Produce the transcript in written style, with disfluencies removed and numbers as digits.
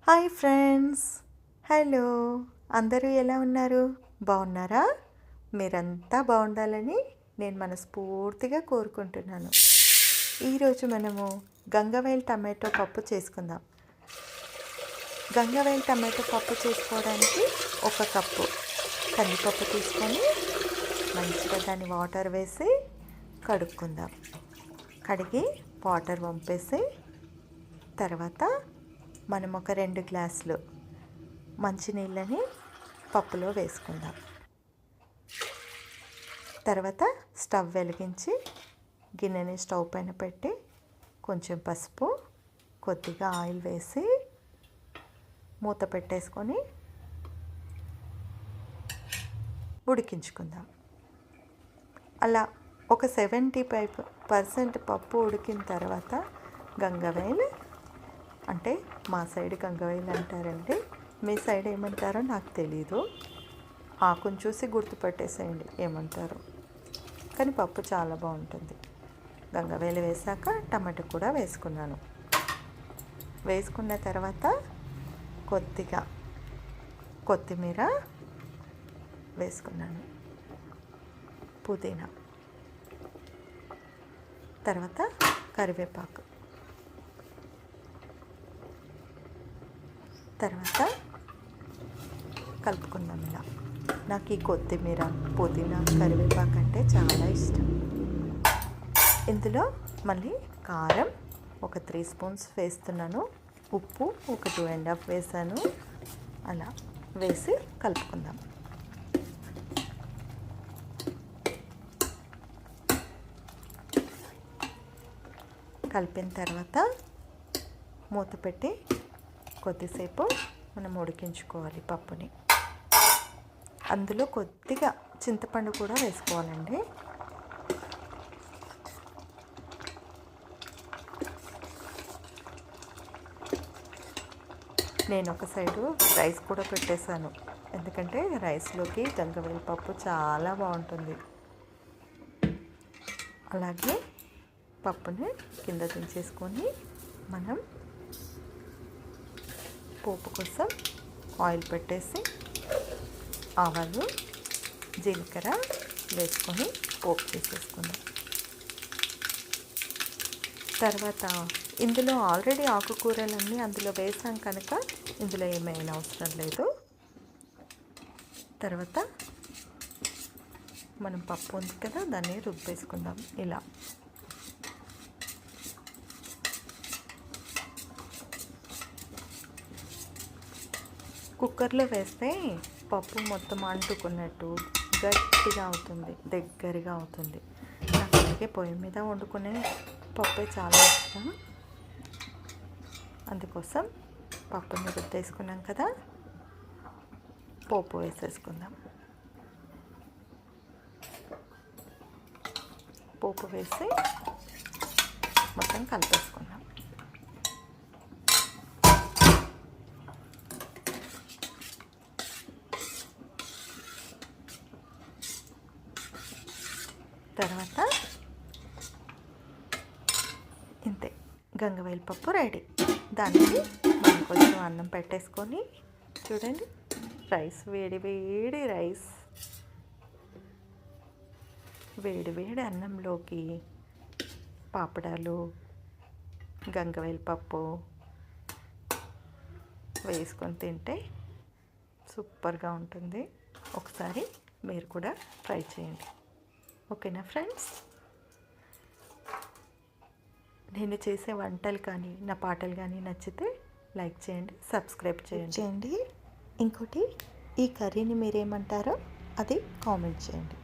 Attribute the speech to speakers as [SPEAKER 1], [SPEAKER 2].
[SPEAKER 1] Hi friends, hello. అందరూ ఎలా ఉన్నారు? బాగున్నారా? మీరంతా బాగుండాలని నేను మనస్ఫూర్తిగా కోరుకుంటున్నాను. ఈరోజు మనము గంగవేల్ టమాటో పప్పు చేసుకుందాం. గంగవేల్ టమాటో పప్పు చేసుకోవడానికి 1 కప్పు కందిపప్పు తీసుకొని మంచిగా దాన్ని వాటర్ వేసి కడుక్కుందాం. కడిగి వాటర్ వంపేసి తర్వాత మనం ఒక 2 గ్లాసులు మంచినీళ్ళని పప్పులో వేసుకుందాం. తర్వాత స్టవ్ వెలిగించి గిన్నెని స్టవ్ పైన పెట్టి కొంచెం పసుపు, కొద్దిగా ఆయిల్ వేసి మూత పెట్టేసుకొని ఉడికించుకుందాం. అలా ఒక 75% పప్పు ఉడికిన తర్వాత గంగవేల్ అంటే మా సైడ్ గంగవేల్ అంటారండి, మీ సైడ్ ఏమంటారో నాకు తెలీదు. ఆకును చూసి గుర్తుపట్టేసేయండి ఏమంటారు. కానీ పప్పు చాలా బాగుంటుంది. గంగవేలు వేసాక టమాటో కూడా వేసుకున్నాను. వేసుకున్న తర్వాత కొద్దిగా కొత్తిమీర వేసుకున్నాను, పుదీనా, తర్వాత కరివేపాకు, తర్వాత కలుపుకుందాం. ఇలా నాకు ఈ కొత్తిమీర, పుదీనా, కరివేపాకు అంటే చాలా ఇష్టం. ఇందులో మళ్ళీ కారం ఒక 3 స్పూన్స్ వేస్తున్నాను, ఉప్పు ఒక 2.5 వేసాను. అలా వేసి కలుపుకుందాం. కలిపిన తర్వాత మూత పెట్టి కొద్దిసేపు మనం ఉడికించుకోవాలి పప్పుని. అందులో కొద్దిగా చింతపండు కూడా వేసుకోవాలండి. నేను ఒక సైడు రైస్ కూడా పెట్టేశాను, ఎందుకంటే రైస్లోకి గంగవేల్ పప్పు చాలా బాగుంటుంది. అలాగే పప్పుని కింద దించేసుకొని మనం పోపు కోసం ఆయిల్ పెట్టేసి ఆవాలు, జీలకర్ర వేసుకొని పోపు తీసేసుకుందాం. తర్వాత ఇందులో ఆల్రెడీ ఆకుకూరలన్నీ అందులో వేసాం కనుక ఇందులో ఏమైనా అవసరం లేదు. తర్వాత మనం పప్పు ఉంది కదా, దాన్ని రుబ్బేసుకుందాం. ఇలా కుక్కర్లో వేస్తే పప్పు మొత్తం అంటుకున్నట్టు గట్టిగా అవుతుంది, దగ్గరగా అవుతుంది. నాకు అందుకే పొయ్యి మీద వండుకునే పప్పే చాలా ఇష్టం. అందుకోసం పప్పుని రుద్దేసుకున్నాం కదా, పోపు వేసేసుకుందాం. పోపు వేసి మొత్తం కలిపేసుకుందాం. తర్వాత ఇంతే, గంగవేల్ పప్పు రెడీ. దానికి మనం కొంచెం అన్నం పెట్టేసుకొని చూడండి, రైస్ వేడి వేడి రైస్ వేడి వేడి అన్నంలోకి పాపడాలు, గంగవేల్ పప్పు వేసుకొని తింటే సూపర్గా ఉంటుంది. ఒకసారి మీరు కూడా ట్రై చేయండి. ఓకేనా ఫ్రెండ్స్? నేను చేసే వంటలు కానీ నా పాటలు కానీ నచ్చితే లైక్ చేయండి, సబ్స్క్రైబ్ చేయండి. ఇంకోటి, ఈ కర్రీని మీరేమంటారో అది కామెంట్ చేయండి.